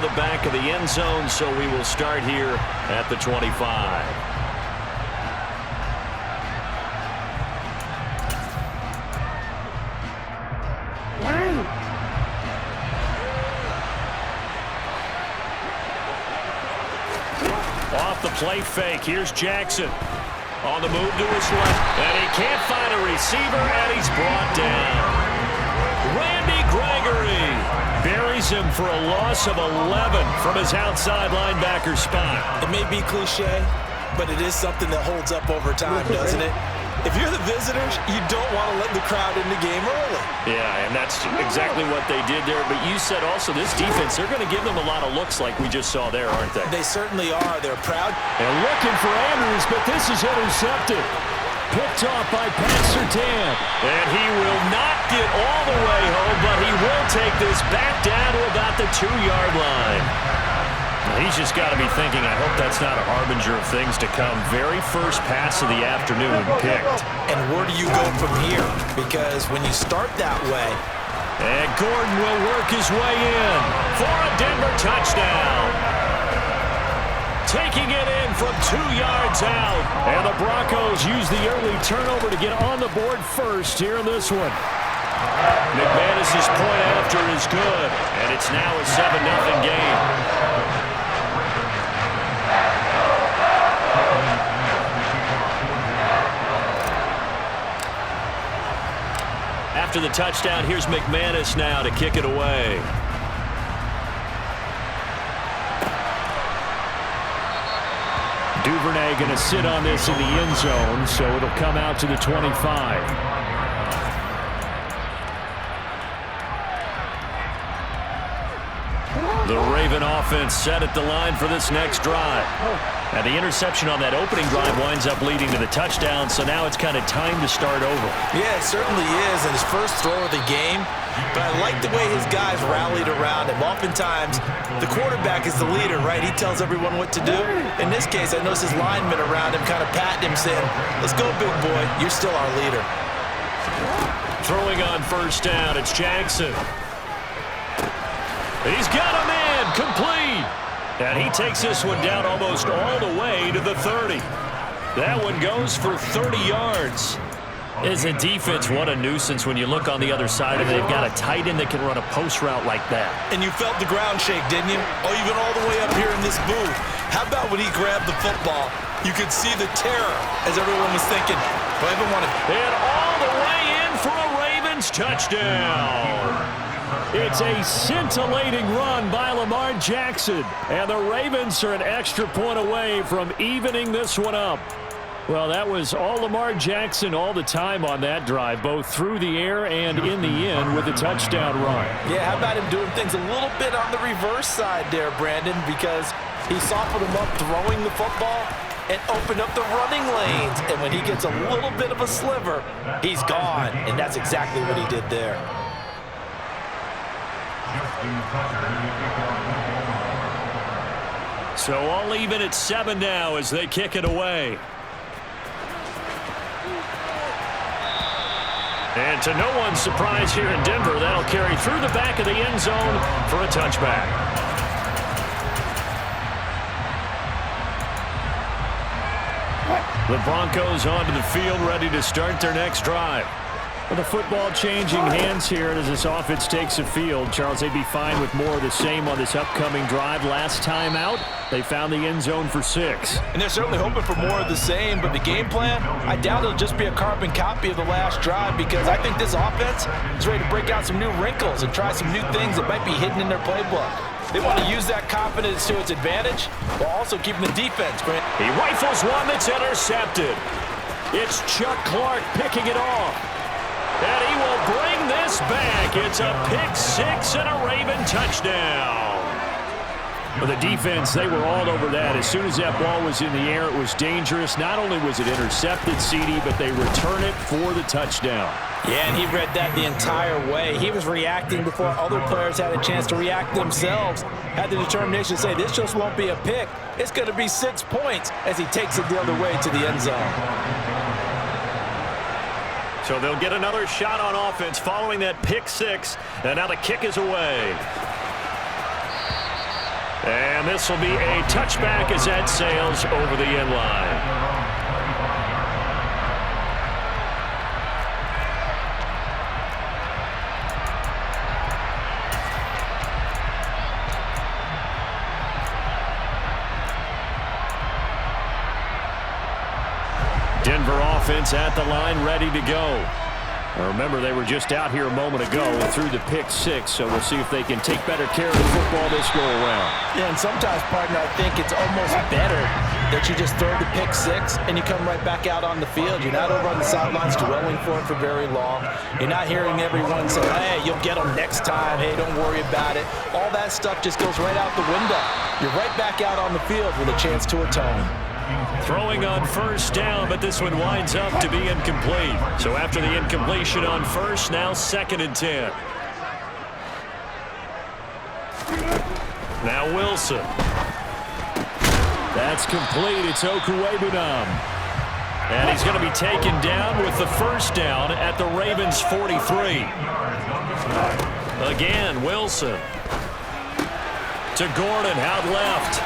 the back of the end zone, so we will start here at the 25. Off the play fake. Here's Jackson. On the move to his left. And he can't find a receiver, and he's brought down. Randy Gregory buries him for a loss of 11 from his outside linebacker spot. It may be cliche, but it is something that holds up over time, doesn't it? If you're the visitors, you don't want to let the crowd in the game early. Yeah, and that's exactly what they did there. But you said also this defense, they're going to give them a lot of looks like we just saw there, aren't they? They certainly are. They're proud. And looking for Andrews, but this is intercepted. Picked off by Pat Surtain. And he will not get all the way home, but he will take this back down to about the 2-yard line. He's just got to be thinking, I hope that's not a harbinger of things to come. Very first pass of the afternoon picked. And where do you go from here? Because when you start that way. And Gordon will work his way in for a Denver touchdown. Taking it in from 2 yards out. And the Broncos use the early turnover to get on the board first here in this one. McManus's point after is good. And it's now a 7-0 game. After the touchdown, here's McManus now to kick it away. Duvernay going to sit on this in the end zone, so it'll come out to the 25. The Raven offense set at the line for this next drive. And the interception on that opening drive winds up leading to the touchdown, so now it's kind of time to start over. Yeah, it certainly is, and his first throw of the game. But I like the way his guys rallied around him. Oftentimes, the quarterback is the leader, right? He tells everyone what to do. In this case, I noticed his linemen around him kind of patting him, saying, let's go, big boy. You're still our leader. Throwing on first down, it's Jackson. He's got him in, complete. And he takes this one down almost all the way to the 30. That one goes for 30 yards. As a defense, what a nuisance when you look on the other side and they've got a tight end that can run a post route like that. And you felt the ground shake, didn't you? Oh, even all the way up here in this booth. How about when he grabbed the football? You could see the terror as everyone was thinking, do I even want to... And all the way in for a Ravens touchdown. It's a scintillating run by Lamar Jackson. And the Ravens are an extra point away from evening this one up. Well, that was all Lamar Jackson all the time on that drive, both through the air and in the end with a touchdown run. Yeah, how about him doing things a little bit on the reverse side there, Brandon, because he softened him up throwing the football and opened up the running lanes. And when he gets a little bit of a sliver, he's gone. And that's exactly what he did there. So all even at 7 now as they kick it away. And to no one's surprise here in Denver, that'll carry through the back of the end zone for a touchback. The Broncos onto the field, ready to start their next drive. Well, the football changing hands here as this offense takes the field. Charles, they'd be fine with more of the same on this upcoming drive. Last time out, they found the end zone for 6. And they're certainly hoping for more of the same, but the game plan, I doubt it'll just be a carbon copy of the last drive because I think this offense is ready to break out some new wrinkles and try some new things that might be hidden in their playbook. They want to use that confidence to its advantage while also keeping the defense. He rifles one that's intercepted. It's Chuck Clark picking it off. And he will bring this back. It's a pick 6 and a Raven touchdown. For the defense, they were all over that. As soon as that ball was in the air, it was dangerous. Not only was it intercepted, CD, but they return it for the touchdown. Yeah, and he read that the entire way. He was reacting before other players had a chance to react themselves. Had the determination to say, this just won't be a pick. It's going to be 6 points as he takes it the other way to the end zone. So they'll get another shot on offense following that pick 6. And now the kick is away. And this will be a touchback as that sails over the end line. Denver offense at the line, ready to go. Remember, they were just out here a moment ago and threw the pick six, so we'll see if they can take better care of the football this go-around. Yeah, and sometimes, partner, I think it's almost better that you just throw the pick six and you come right back out on the field. You're not over on the sidelines dwelling for it for very long. You're not hearing everyone say, hey, you'll get them next time. Hey, don't worry about it. All that stuff just goes right out the window. You're right back out on the field with a chance to atone. Throwing on first down, but this one winds up to be incomplete. So after the incompletion on first, now 2nd and 10. Now Wilson. That's complete. It's Okuwebunam. And he's going to be taken down with the first down at the Ravens' 43. Again, Wilson. To Gordon, out left.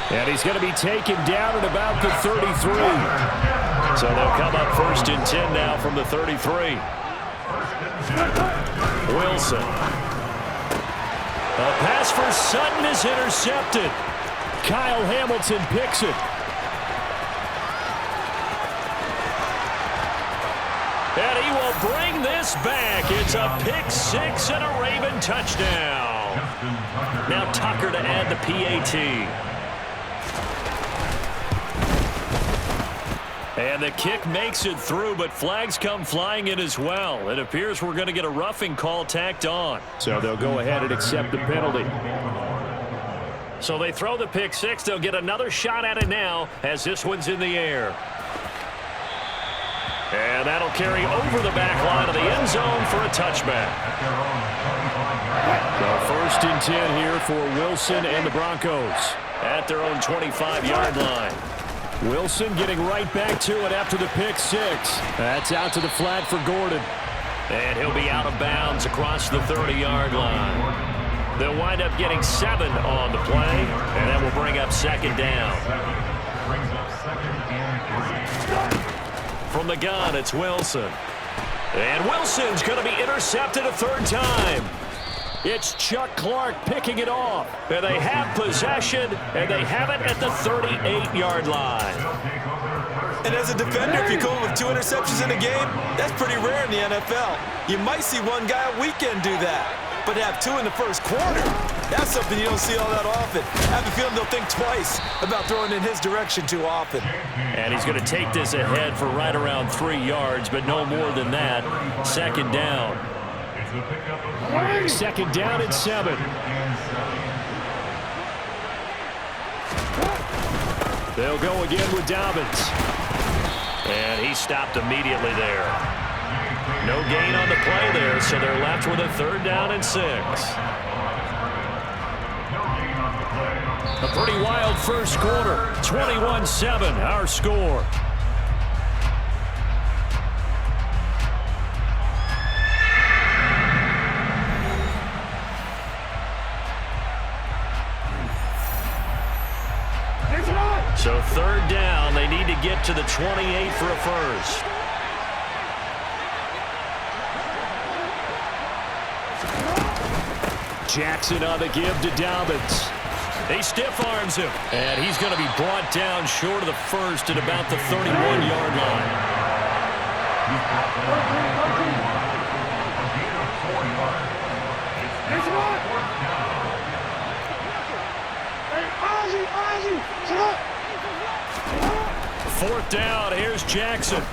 And he's going to be taken down at about the 33. So they'll come up 1st and 10 now from the 33. Wilson. A pass for Sutton is intercepted. Kyle Hamilton picks it. And he will bring this back. It's a pick six and a Raven touchdown. Now Tucker to add the PAT. And the kick makes it through, but flags come flying in as well. It appears we're going to get a roughing call tacked on. So they'll go ahead and accept the penalty. So they throw the pick six. They'll get another shot at it now as this one's in the air. And that'll carry over the back line of the end zone for a touchback. So 1st and 10 here for Wilson and the Broncos at their own 25-yard line. Wilson getting right back to it after the pick six. That's out to the flat for Gordon. And he'll be out of bounds across the 30-yard line. They'll wind up getting 7 on the play, and that will bring up 2nd down. From the gun, it's Wilson. And Wilson's going to be intercepted a 3rd time. It's Chuck Clark picking it off. And they have possession, and they have it at the 38-yard line. And as a defender, if you go with 2 interceptions in a game, that's pretty rare in the NFL. You might see one guy a weekend do that. But to have 2 in the first quarter, that's something you don't see all that often. I have a feeling they'll think twice about throwing in his direction too often. And he's going to take this ahead for right around 3 yards, but no more than that. 2nd down. 2nd down and 7. They'll go again with Dobbins. And he stopped immediately there. No gain on the play there, so they're left with a 3rd down and 6. A pretty wild first quarter. 21-7, our score. So 3rd down, they need to get to the 28 for a first. Jackson on the give to Dobbins. He stiff arms him, and he's going to be brought down short of the first at about the 31-yard line. Fourth down, here's Jackson.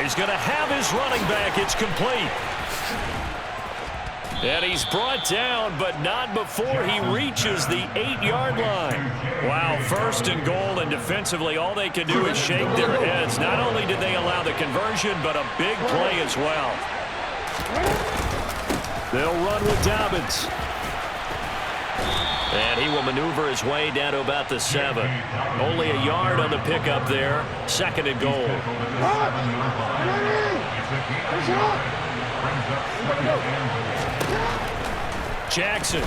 He's going to have his running back. It's complete. And he's brought down, but not before he reaches the 8-yard line. Wow, 1st and goal, and defensively all they can do is shake their heads. Not only did they allow the conversion, but a big play as well. They'll run with Dobbins. And he will maneuver his way down to about the 7. Only a yard on the pickup there. 2nd and goal. Jackson.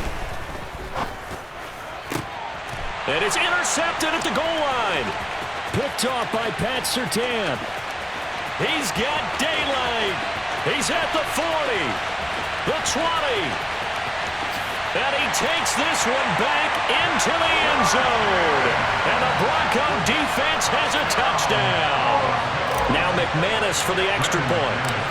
And it's intercepted at the goal line. Picked off by Pat Surtain. He's got daylight. He's at the 40, the 20. And he takes this one back into the end zone. And the Bronco defense has a touchdown. Now McManus for the extra point.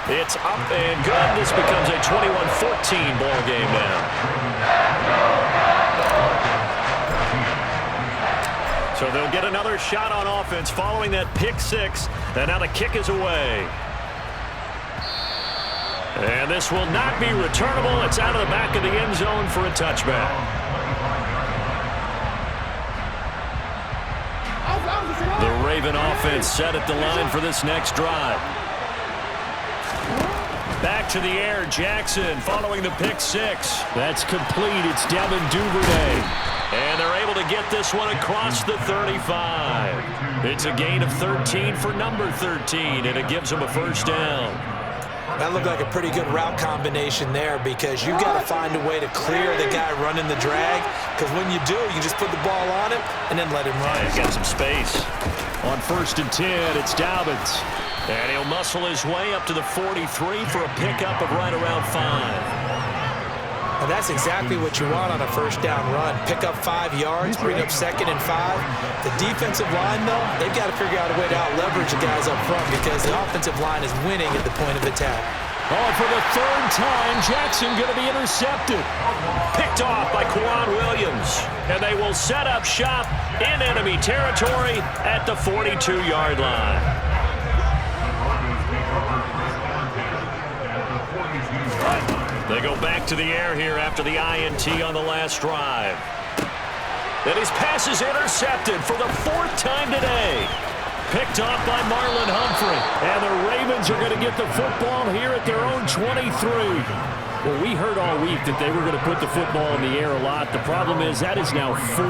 It's up and good. This becomes a 21-14 ball game now. So they'll get another shot on offense following that pick six. And now the kick is away. And this will not be returnable. It's out of the back of the end zone for a touchback. The Raven offense set at the line for this next drive. Back to the air, Jackson following the pick six. That's complete. It's Devin Duvernay. And they're able to get this one across the 35. It's a gain of 13 for number 13, and it gives them a first down. That looked like a pretty good route combination there because you've got to find a way to clear the guy running the drag, because when you do, you just put the ball on him and then let him run. Yeah, he's got some space. On 1st and 10, it's Dobbins. And he'll muscle his way up to the 43 for a pickup of right around 5. And that's exactly what you want on a first down run. Pick up 5 yards, bring up 2nd and 5. The defensive line, though, they've got to figure out a way to out-leverage the guys up front because the offensive line is winning at the point of attack. Oh, for the 3rd time, Jackson going to be intercepted. Picked off by Quan Williams. And they will set up shop in enemy territory at the 42-yard line. They go back to the air here after the INT on the last drive. And his pass is intercepted for the 4th time today. Picked off by Marlon Humphrey. And the Ravens are going to get the football here at their own 23. Well, we heard all week that they were going to put the football in the air a lot. The problem is that is now 4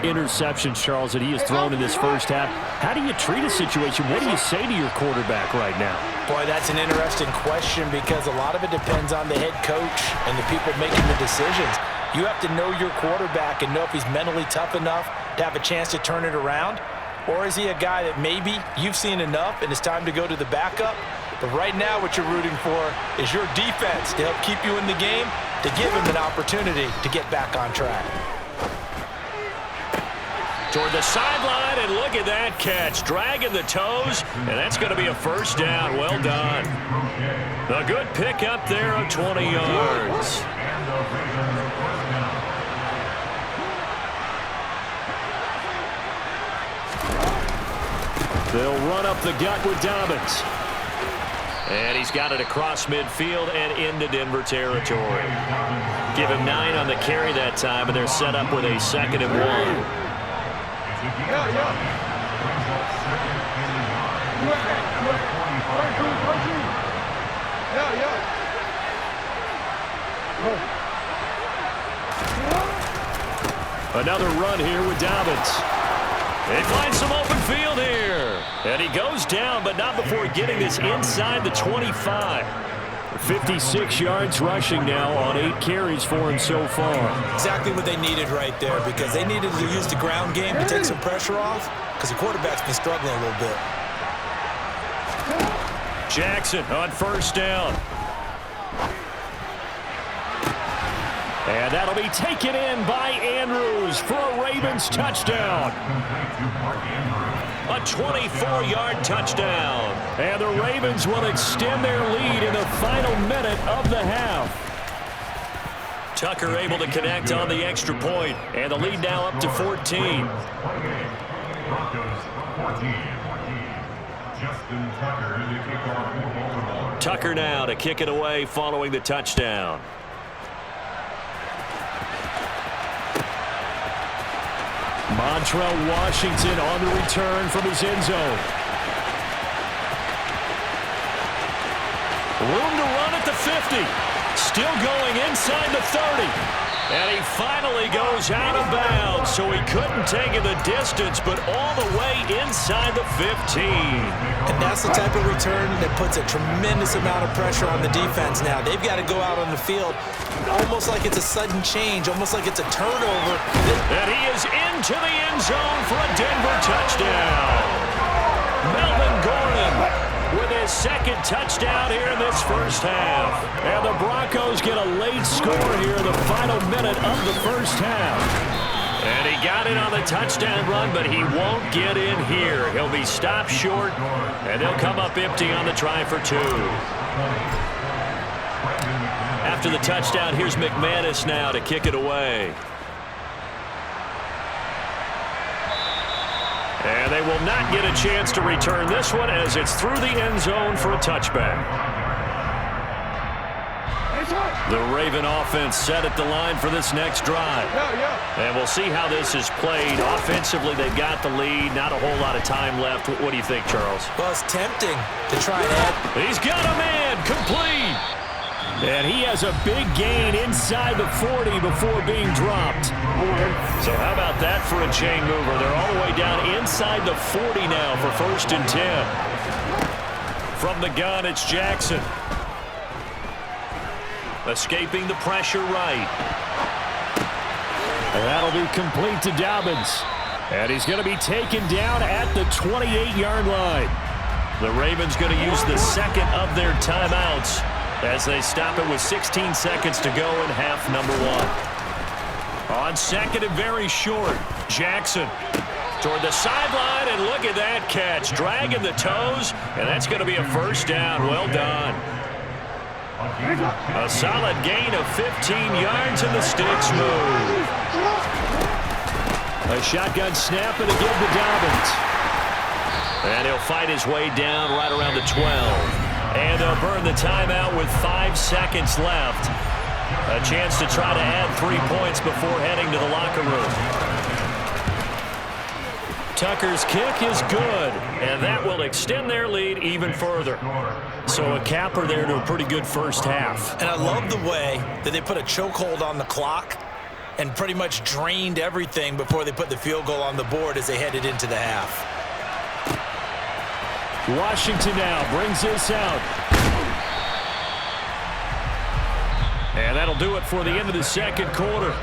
interceptions, Charles, that he has thrown in this first half. How do you treat a situation? What do you say to your quarterback right now? Boy, that's an interesting question because a lot of it depends on the head coach and the people making the decisions. You have to know your quarterback and know if he's mentally tough enough to have a chance to turn it around. Or is he a guy that maybe you've seen enough and it's time to go to the backup? But right now what you're rooting for is your defense to help keep you in the game, to give him an opportunity to get back on track. Toward the sideline, and look at that catch. Dragging the toes, and that's going to be a first down. Well done. A good pickup there of 20 yards. They'll run up the gut with Dobbins. And he's got it across midfield and into Denver territory. Give him 9 on the carry that time, and they're set up with a 2nd and 1. Another run here with Dobbins. They find some open field here. And he goes down, but not before getting this inside the 25. 56 yards rushing now on 8 carries for him so far. Exactly what they needed right there because they needed to use the ground game to take some pressure off because the quarterback's been struggling a little bit. Jackson on 1st down. And that'll be taken in by Andrews for a Ravens touchdown. A 24-yard touchdown. And the Ravens will extend their lead in the final minute of the half. Tucker able to connect on the extra point, and the lead now up to 14. Tucker now to kick it away following the touchdown. Montrell Washington on the return from his end zone. Room to run at the 50. Still going inside the 30. And he finally goes out of bounds, so he couldn't take it the distance, but all the way inside the 15. And that's the type of return that puts a tremendous amount of pressure on the defense now. They've got to go out on the field almost like it's a sudden change, almost like it's a turnover. And he is into the end zone for a Denver touchdown. Melvin Gordon with his second touchdown here in this first half. And the Broncos get a late score here in the final minute of the first half. And he got in on the touchdown run, but he won't get in here. He'll be stopped short, and they'll come up empty on the try for 2. After the touchdown, here's McManus now to kick it away. And they will not get a chance to return this one as it's through the end zone for a touchback. The Raven offense set at the line for this next drive. And we'll see how this is played. Offensively, they've got the lead. Not a whole lot of time left. What do you think, Charles? Well, it's tempting to try and add. He's got a man complete. And he has a big gain inside the 40 before being dropped. So how about that for a chain mover? They're all the way down inside the 40 now for 1st and 10. From the gun, it's Jackson. Escaping the pressure right. And that'll be complete to Dobbins. And he's going to be taken down at the 28-yard line. The Ravens going to use the second of their timeouts as they stop it with 16 seconds to go in half number 1. On second and very short, Jackson toward the sideline, and look at that catch. Dragging the toes, and that's going to be a first down. Well done. A solid gain of 15 yards, and the sticks move. A shotgun snap and a give to Dobbins. And he'll fight his way down right around the 12. And they'll burn the timeout with 5 seconds left. A chance to try to add 3 points before heading to the locker room. Tucker's kick is good, and that will extend their lead even further. So a capper there to a pretty good first half. And I love the way that they put a chokehold on the clock and pretty much drained everything before they put the field goal on the board as they headed into the half. Washington now brings this out. And that'll do it for the end of the second quarter.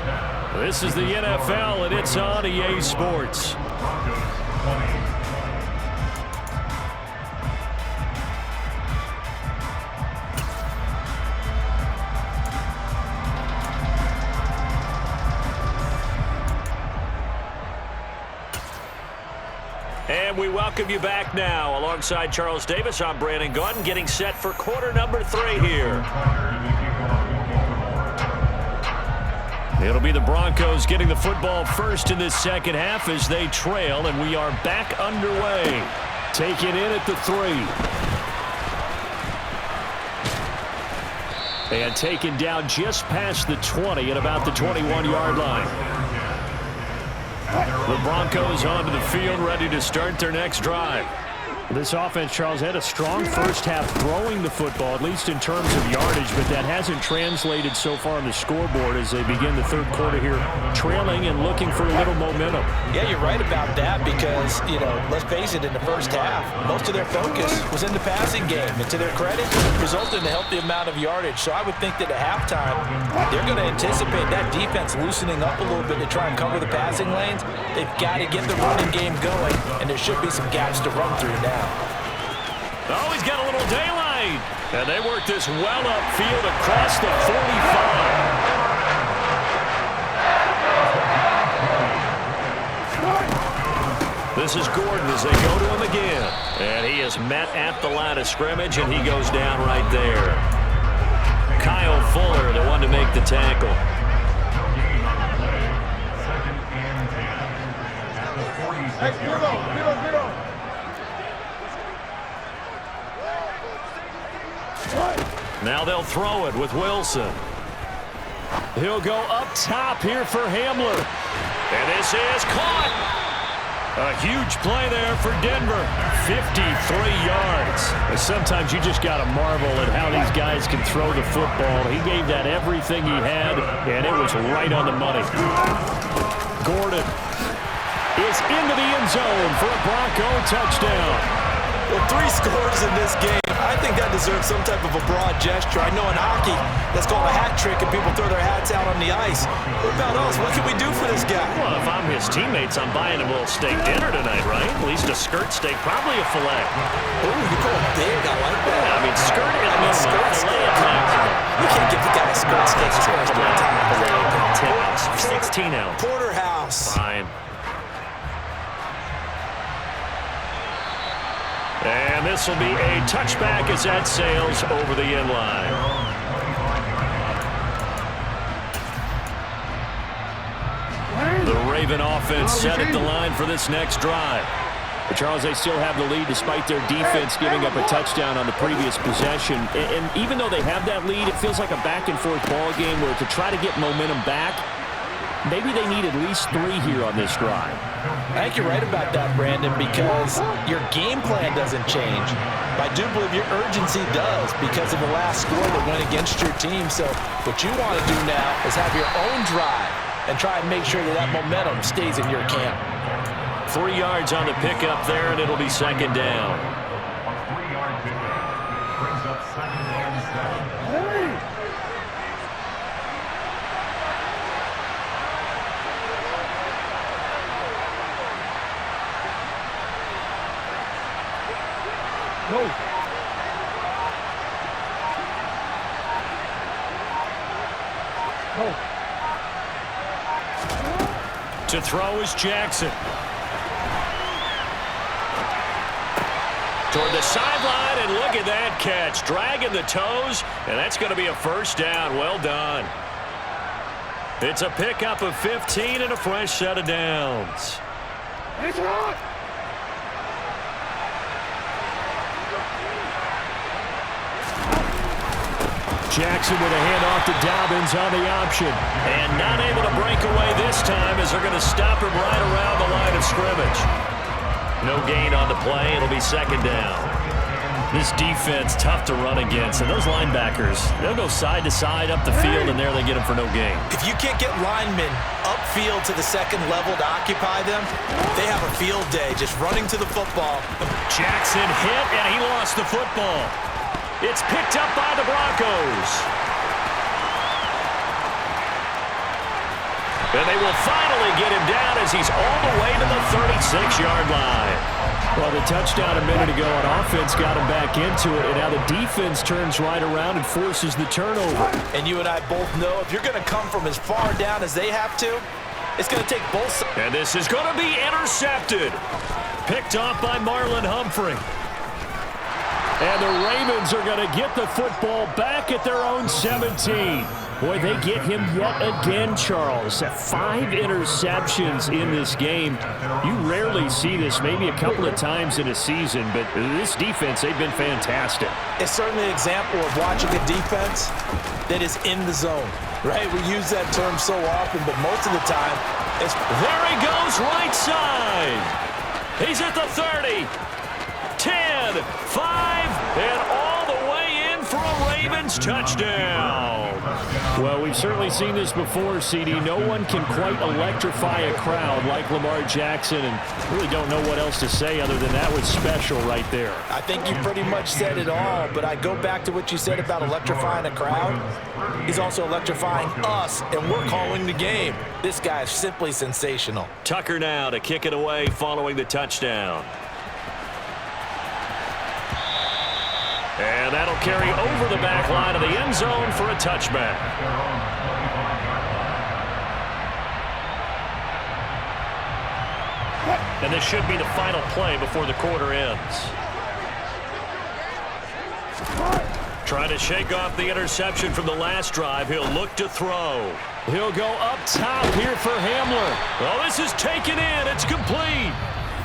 This is the NFL, and it's on EA Sports. And we welcome you back now. Alongside Charles Davis, I'm Brandon Gaudin, getting set for quarter number 3 here. It'll be the Broncos getting the football first in this second half as they trail, and we are back underway. Taken in at the 3. And taken down just past the 20 at about the 21-yard line. The Broncos onto the field, ready to start their next drive. This offense, Charles, had a strong first half throwing the football, at least in terms of yardage, but that hasn't translated so far on the scoreboard as they begin the third quarter here, trailing and looking for a little momentum. Yeah, you're right about that because, you know, let's face it, in the first half, most of their focus was in the passing game. And to their credit, it resulted in a healthy amount of yardage. So I would think that at halftime, they're going to anticipate that defense loosening up a little bit to try and cover the passing lanes. They've got to get the running game going, and there should be some gaps to run through now. Oh, he's got a little daylight. And they work this well upfield across the 45. This is Gordon as they go to him again. And he is met at the line of scrimmage, and he goes down right there. Kyle Fuller, the one to make the tackle. Now they'll throw it with Wilson. He'll go up top here for Hamler. And this is caught. A huge play there for Denver. 53 yards. Sometimes you just got to marvel at how these guys can throw the football. He gave that everything he had, and it was right on the money. Gordon is into the end zone for a Bronco touchdown. Well, 3 scores in this game. I think that deserves some type of a broad gesture. I know in hockey, that's called a hat trick, and people throw their hats out on the ice. What about us? What can we do for this guy? Well, if I'm his teammates, I'm buying him a little steak dinner tonight, right? At least a skirt steak, probably a filet. Ooh, you call it big. I like that. Yeah, I mean, skirt at minimum, skirt filet steak. at maximum. You can't give the guy a skirt steak. Filet, 10 ounce, 16 ounce. Porterhouse. Fine. And this will be a touchback as that sails over the end line. The Raven offense set at the line for this next drive. But Charles, they still have the lead despite their defense giving up a touchdown on the previous possession. And even though they have that lead, it feels like a back-and-forth ball game where to try to get momentum back, maybe they need at least 3 here on this drive. I think you're right about that, Brandon, because your game plan doesn't change. But I do believe your urgency does because of the last score that went against your team. So what you want to do now is have your own drive and try and make sure that that momentum stays in your camp. 3 yards on the pickup there, and it'll be second down. To throw is Jackson. Toward the sideline, and look at that catch. Dragging the toes, and that's going to be a first down. Well done. It's a pickup of 15 and a fresh set of downs. It's hot. Jackson with a handoff to Dobbins on the option. And not able to break away this time as they're going to stop him right around the line of scrimmage. No gain on the play. It'll be second down. This defense, tough to run against. And those linebackers, they'll go side to side up the field, and there they get them for no gain. If you can't get linemen upfield to the second level to occupy them, they have a field day just running to the football. Jackson hit, and he lost the football. It's picked up by the Broncos. And they will finally get him down as he's all the way to the 36-yard line. Well, the touchdown a minute ago on offense got him back into it, and now the defense turns right around and forces the turnover. And you and I both know if you're going to come from as far down as they have to, it's going to take both sides. And this is going to be intercepted. Picked off by Marlon Humphrey. And the Ravens are going to get the football back at their own 17. Boy, they get him yet again, Charles. 5 interceptions in this game. You rarely see this, maybe a couple of times in a season, but this defense, they've been fantastic. It's certainly an example of watching a defense that is in the zone, right? We use that term so often, but most of the time, it's... There he goes, right side. He's at the 30. 10, 5, and all the way in for a Ravens touchdown. Well, we've certainly seen this before, CD. No one can quite electrify a crowd like Lamar Jackson, and really don't know what else to say other than that was special right there. I think you pretty much said it all, but I go back to what you said about electrifying a crowd. He's also electrifying us, and we're calling the game. This guy is simply sensational. Tucker now to kick it away following the touchdown. And that'll carry over the back line of the end zone for a touchback. And this should be the final play before the quarter ends. Trying to shake off the interception from the last drive. He'll look to throw. He'll go up top here for Hamler. Oh, this is taken in. It's complete.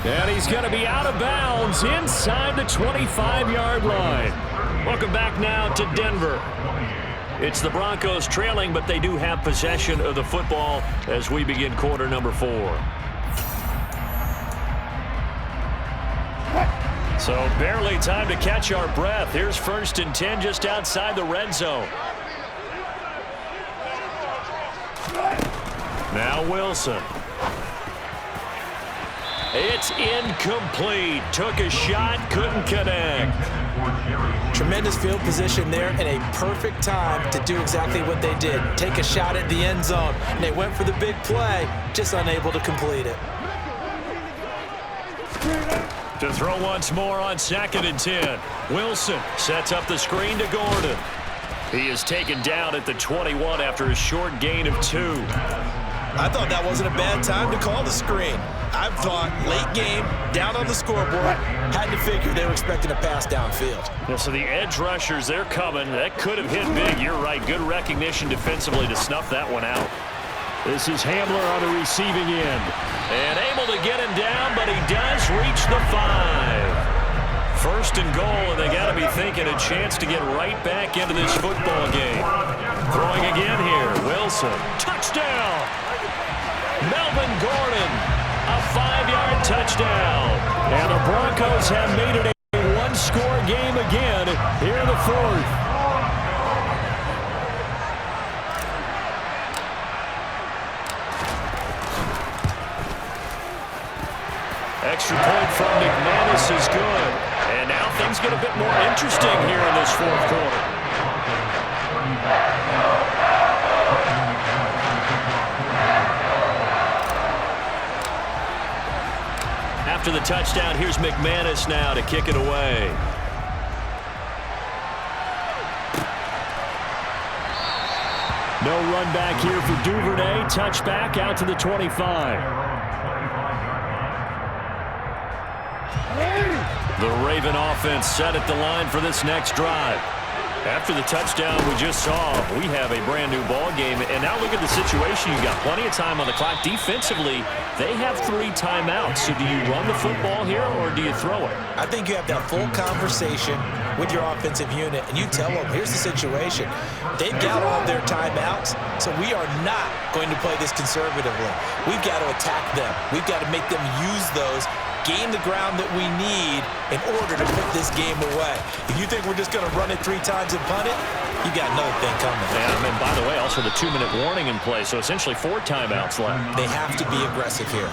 And he's going to be out of bounds inside the 25-yard line. Welcome back now to Denver. It's the Broncos trailing, but they do have possession of the football as we begin quarter number 4. So barely time to catch our breath. Here's 1st and 10 just outside the red zone. Now Wilson. It's incomplete. Took a shot, couldn't connect. Tremendous field position there and a perfect time to do exactly what they did. Take a shot at the end zone. And they went for the big play, just unable to complete it. To throw once more on 2nd and 10. Wilson sets up the screen to Gordon. He is taken down at the 21 after a short gain of 2. I thought that wasn't a bad time to call the screen. I thought late game, down on the scoreboard, had to figure they were expecting a pass downfield. Yeah, so the edge rushers, they're coming. That could have hit big. You're right. Good recognition defensively to snuff that one out. This is Hamler on the receiving end. And able to get him down, but he does reach the 5. 1st and goal, and they got to be thinking a chance to get right back into this football game. Throwing again here. Wilson. Touchdown! Melvin Gordon. A 5-yard touchdown. And the Broncos have made it a one-score game again here in the 4th. Extra point from McManus is good. And now things get a bit more interesting here in this 4th quarter. After the touchdown, here's McManus now to kick it away. No run back here for Duvernay. Touchback out to the 25. The Raven offense set at the line for this next drive. After the touchdown we just saw, we have a brand new ball game. And now look at the situation. You've got plenty of time on the clock. Defensively, they have 3 timeouts. So do you run the football here or do you throw it? I think you have that full conversation with your offensive unit, and you tell them, here's the situation. They've got all their timeouts, so we are not going to play this conservatively. We've got to attack them. We've got to make them use those, gain the ground that we need in order to put this game away. If you think we're just going to run it 3 times and punt it, you got another thing coming. Yeah, and by the way, also the 2-minute warning in play, so essentially 4 timeouts left. They have to be aggressive here.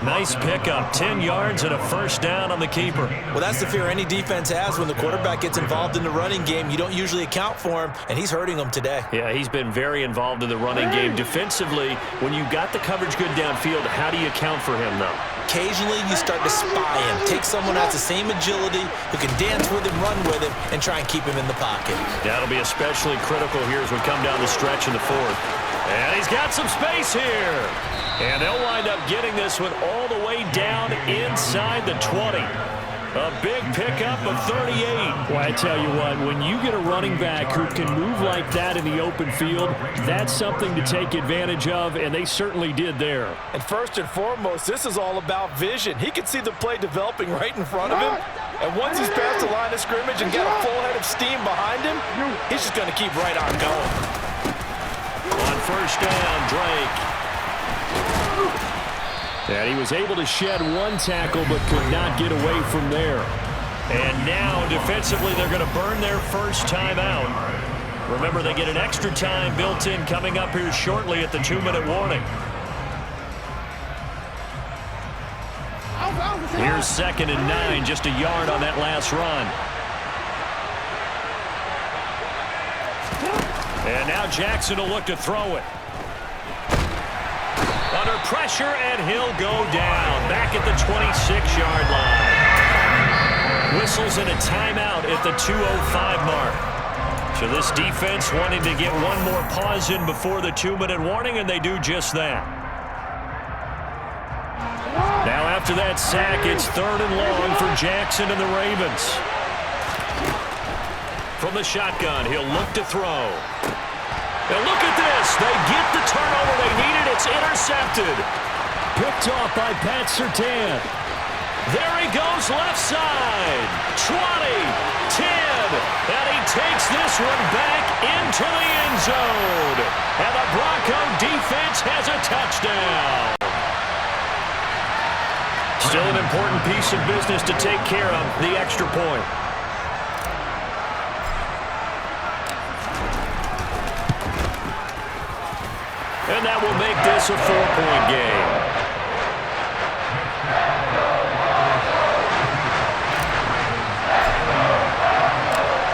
Nice pickup, 10 yards and a 1st down on the keeper. Well, that's the fear any defense has when the quarterback gets involved in the running game. You don't usually account for him, and he's hurting them today. Yeah, he's been very involved in the running game. Defensively, when you got the coverage good downfield, how do you account for him, though? Occasionally, you start to spy him. Take someone who has the same agility, who can dance with him, run with him, and try and keep him in the pocket. That'll be especially critical here as we come down the stretch in the 4th. And he's got some space here. And they'll wind up getting this one all the way down inside the 20. A big pickup of 38. Well, I tell you what, when you get a running back who can move like that in the open field, that's something to take advantage of, and they certainly did there. And first and foremost, this is all about vision. He can see the play developing right in front of him, and once he's past the line of scrimmage and got a full head of steam behind him, he's just going to keep right on going. On 1st down, Drake. And he was able to shed 1 tackle but could not get away from there. And now defensively they're going to burn their 1st timeout. Remember, they get an extra time built in coming up here shortly at the 2-minute warning. Here's 2nd and 9, just a yard on that last run. And now Jackson will look to throw it. Under pressure, and he'll go down. Back at the 26-yard line. Whistles in a timeout at the 2:05 mark. So this defense wanting to get one more pause in before the 2-minute warning, and they do just that. Now after that sack, it's 3rd and long for Jackson and the Ravens. From the shotgun, he'll look to throw. And look at this. They get the turnover they needed. It's intercepted. Picked off by Pat Surtain. There he goes left side. 20, 10. And he takes this one back into the end zone. And the Bronco defense has a touchdown. Still an important piece of business to take care of, the extra point. And that will make this a 4-point game.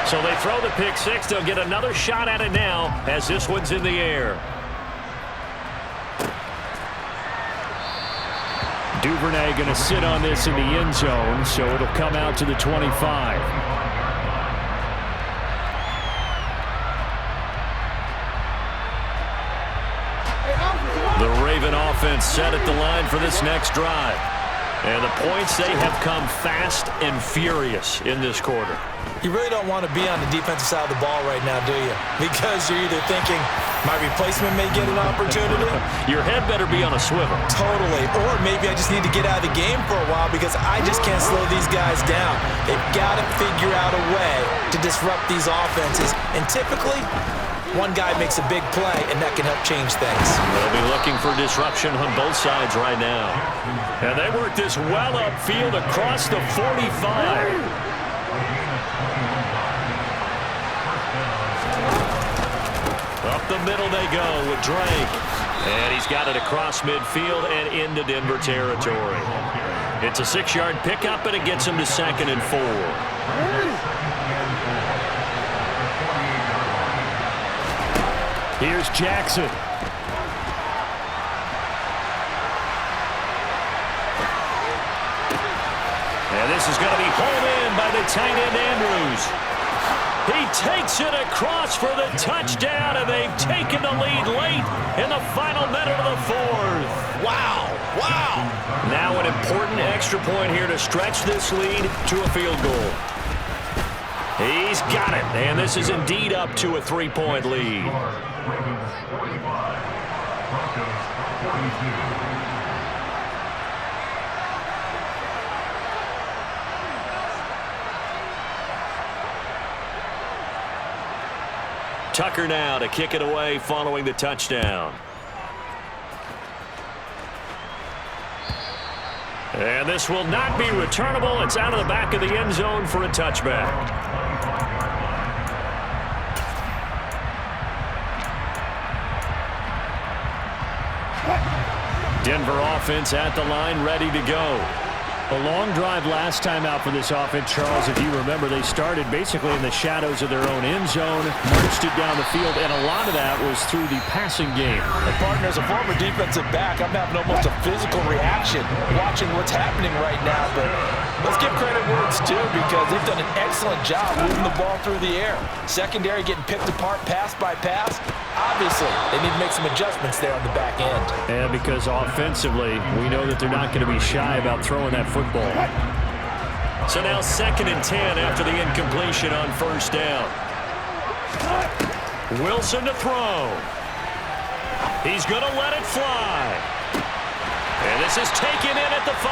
So they throw the pick six. They'll get another shot at it now as this one's in the air. Duvernay going to sit on this in the end zone, so it'll come out to the 25. The Raven offense set at the line for this next drive. And the points, they have come fast and furious in this quarter. You really don't want to be on the defensive side of the ball right now, do you? Because you're either thinking, my replacement may get an opportunity. Your head better be on a swivel. Totally. Or maybe I just need to get out of the game for a while because I just can't slow these guys down. They've got to figure out a way to disrupt these offenses. And typically, one guy makes a big play, and that can help change things. They'll be looking for disruption on both sides right now. And they work this well upfield across the 45. Up the middle they go with Drake. And he's got it across midfield and into Denver territory. It's a 6-yard pickup, and it gets him to 2nd and 4. Here's Jackson. And this is going to be hauled in by the tight end Andrews. He takes it across for the touchdown, and they've taken the lead late in the final minute of the 4th. Wow. Wow. Now an important extra point here to stretch this lead to a field goal. He's got it, and this is indeed up to a 3-point lead. Tucker now to kick it away following the touchdown. And this will not be returnable. It's out of the back of the end zone for a touchback. Denver offense at the line, ready to go. A long drive last time out for this offense, Charles. If you remember, they started basically in the shadows of their own end zone, marched it down the field, and a lot of that was through the passing game. And partner, as a former defensive back, I'm having almost a physical reaction watching what's happening right now. But let's give credit where it's due because they've done an excellent job moving the ball through the air. Secondary getting picked apart pass by pass. Obviously, they need to make some adjustments there on the back end. And because offensively, we know that they're not going to be shy about throwing that football. So now 2nd and 10 after the incompletion on 1st down. Wilson to throw. He's going to let it fly. And this is taken in at the 5.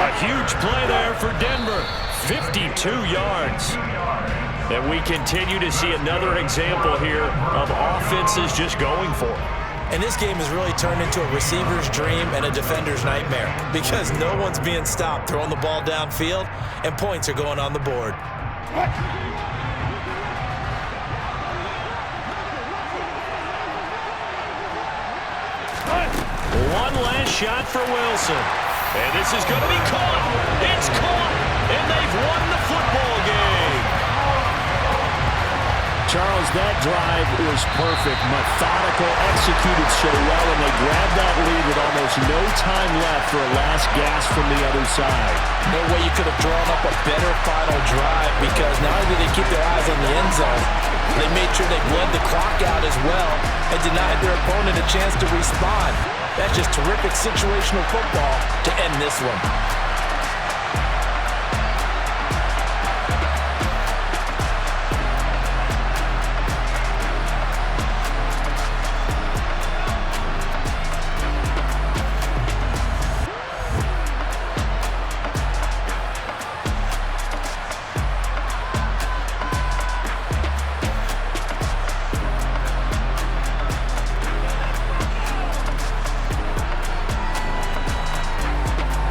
A huge play there for Denver. 52 yards. And we continue to see another example here of offenses just going for it. And this game has really turned into a receiver's dream and a defender's nightmare because no one's being stopped throwing the ball downfield, and points are going on the board. One last shot for Wilson. And this is going to be caught. It's caught. And they've won the football game. Charles, that drive was perfect, methodical, executed so well, and they grabbed that lead with almost no time left for a last gasp from the other side. No way you could have drawn up a better final drive because not only did they keep their eyes on the end zone, they made sure they bled the clock out as well and denied their opponent a chance to respond. That's just terrific situational football to end this one.